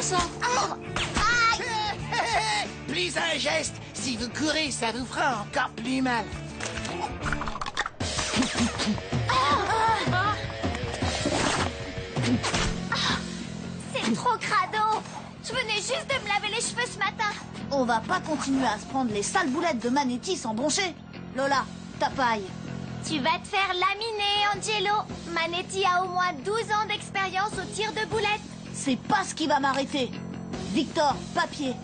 ça? Plus un geste. Si vous courez, ça vous fera encore plus mal. C'est trop crado. Je venais juste de me laver les cheveux ce matin. On va pas continuer à se prendre les sales boulettes de Manetti sans broncher. Lola, ta paille. Tu vas te faire laminer, Angelo. Manetti a au moins 12 ans d'expérience au tir de boulettes. C'est pas ce qui va m'arrêter. Victor, papier.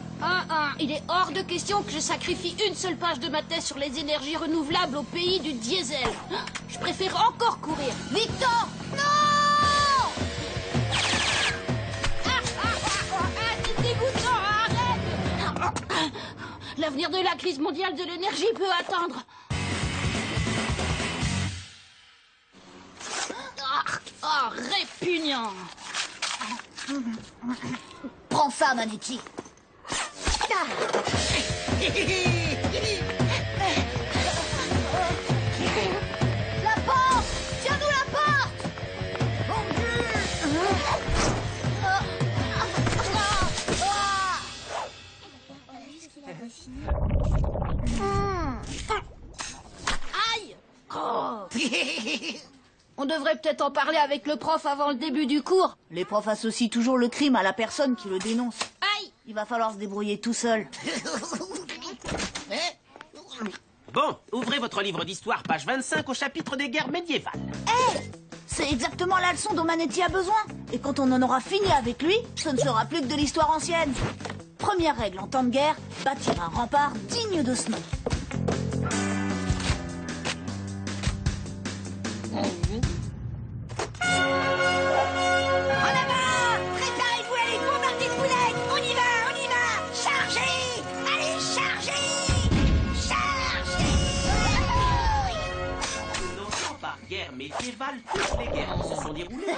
Il est hors de question que je sacrifie une seule page de ma thèse sur les énergies renouvelables au pays du diesel. Je préfère encore courir. Victor, non! C'est dégoûtant, arrête! L'avenir de la crise mondiale de l'énergie peut attendre. Répugnant! Prends ça, Manetti. La porte! Tiens-nous la porte! Aïe! On devrait peut-être en parler avec le prof avant le début du cours. Les profs associent toujours le crime à la personne qui le dénonce. Aïe! Il va falloir se débrouiller tout seul. Bon, ouvrez votre livre d'histoire, page 25, au chapitre des guerres médiévales. C'est exactement la leçon dont Manetti a besoin. Et quand on en aura fini avec lui, ce ne sera plus que de l'histoire ancienne. Première règle en temps de guerre, bâtir un rempart digne de ce nom. En avant! Préparez-vous à les bombarder de boulettes! On y va! Chargez! Allez, chargez! Chargez! On entend par guerre médiévale toutes les guerres qui se sont déroulées.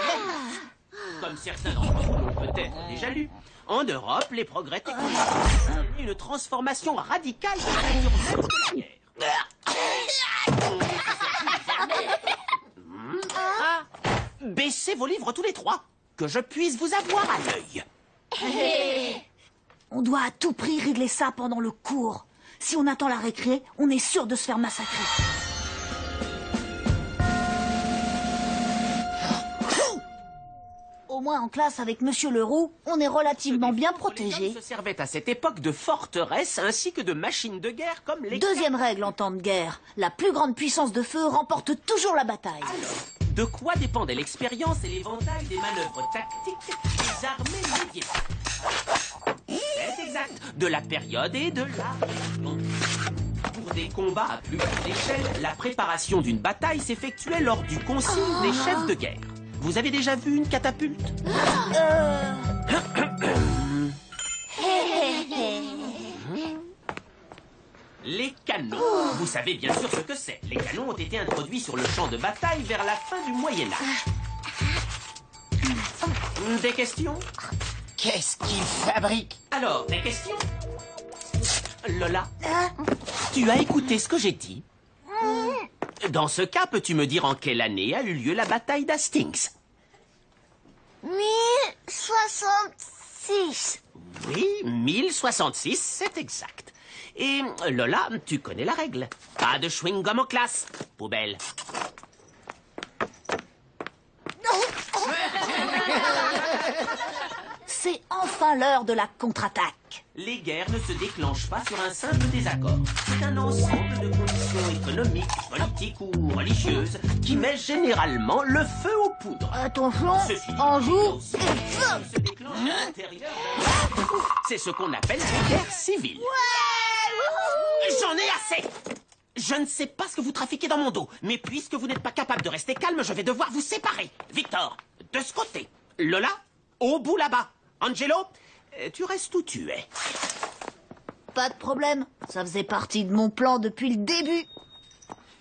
Comme certains d'entre vous l'ont peut-être déjà lu, en Europe, les progrès technologiques ont amené une transformation radicale de la nature même de la guerre. Baissez vos livres tous les trois, que je puisse vous avoir à l'œil. On doit à tout prix régler ça pendant le cours. Si on attend la récré, on est sûr de se faire massacrer. Au moins en classe avec Monsieur Leroux, on est relativement bien Les protégé. hommes se servaient à cette époque de forteresses ainsi que de machines de guerre comme les... Deuxième règle en temps de guerre, la plus grande puissance de feu remporte toujours la bataille. Alors, de quoi dépendait l'expérience et l'éventail des manœuvres tactiques des armées médiévales? C'est exact, de la période et de la région. Pour des combats à plus grande échelle, la préparation d'une bataille s'effectuait lors du concile des chefs de guerre. Vous avez déjà vu une catapulte? Les canons. Vous savez bien sûr ce que c'est. Les canons ont été introduits sur le champ de bataille vers la fin du Moyen-Âge. Des questions? Qu'est-ce qu'il fabrique? Alors, des questions? Lola, tu as écouté ce que j'ai dit? Dans ce cas, peux-tu me dire en quelle année a eu lieu la bataille d'Hastings? 1066. Oui, 1066, c'est exact. Et Lola, tu connais la règle. Pas de chewing-gum en classe. Poubelle. C'est enfin l'heure de la contre-attaque. Les guerres ne se déclenchent pas sur un simple désaccord. C'est un ensemble de conditions économiques, politiques ou religieuses qui met généralement le feu aux poudres. Attention, Ceci dit, en joue aussi, et feu. se déclenche à l'intérieur d'un... C'est ce qu'on appelle les guerres civiles. J'en ai assez! Je ne sais pas ce que vous trafiquez dans mon dos, mais puisque vous n'êtes pas capable de rester calme, je vais devoir vous séparer. Victor, de ce côté. Lola, au bout là-bas. Angelo, tu restes où tu es. Pas de problème, ça faisait partie de mon plan depuis le début.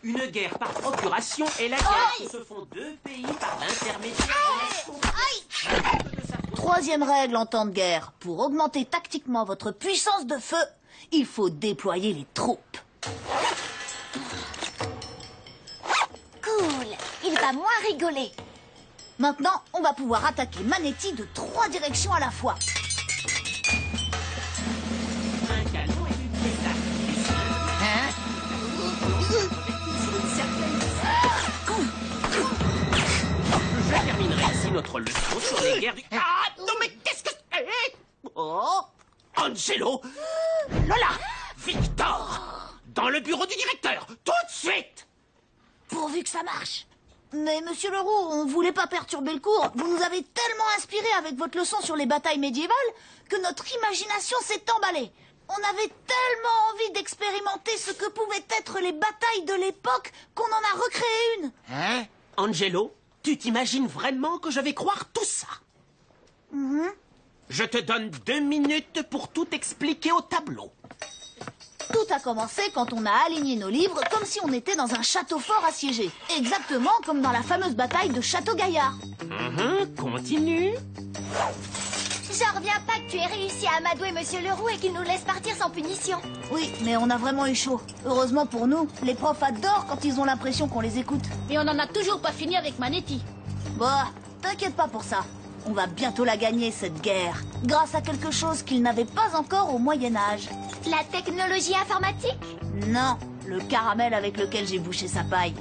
Une guerre par procuration est la guerre où se font deux pays par l'intermédiaire de la... Troisième règle en temps de guerre, pour augmenter tactiquement votre puissance de feu, il faut déployer les troupes. Cool. Il va moins rigoler. Maintenant, on va pouvoir attaquer Manetti de 3 directions à la fois. Angelo, Lola, Victor, dans le bureau du directeur, tout de suite. Pourvu que ça marche. Mais monsieur Leroux, on voulait pas perturber le cours. Vous nous avez tellement inspiré avec votre leçon sur les batailles médiévales que notre imagination s'est emballée. On avait tellement envie d'expérimenter ce que pouvaient être les batailles de l'époque qu'on en a recréé une. Hein? Angelo, tu t'imagines vraiment que je vais croire tout ça? Je te donne 2 minutes pour tout expliquer au tableau. Tout a commencé quand on a aligné nos livres comme si on était dans un château fort assiégé. Exactement comme dans la fameuse bataille de Château-Gaillard. Continue. J'en reviens pas que tu aies réussi à amadouer Monsieur Leroux et qu'il nous laisse partir sans punition. Oui, mais on a vraiment eu chaud. Heureusement pour nous, les profs adorent quand ils ont l'impression qu'on les écoute. Et on n'en a toujours pas fini avec Manetti. Bah, t'inquiète pas pour ça. On va bientôt la gagner, cette guerre, grâce à quelque chose qu'ils n'avaient pas encore au Moyen-Âge. La technologie informatique? Non, le caramel avec lequel j'ai bouché sa paille.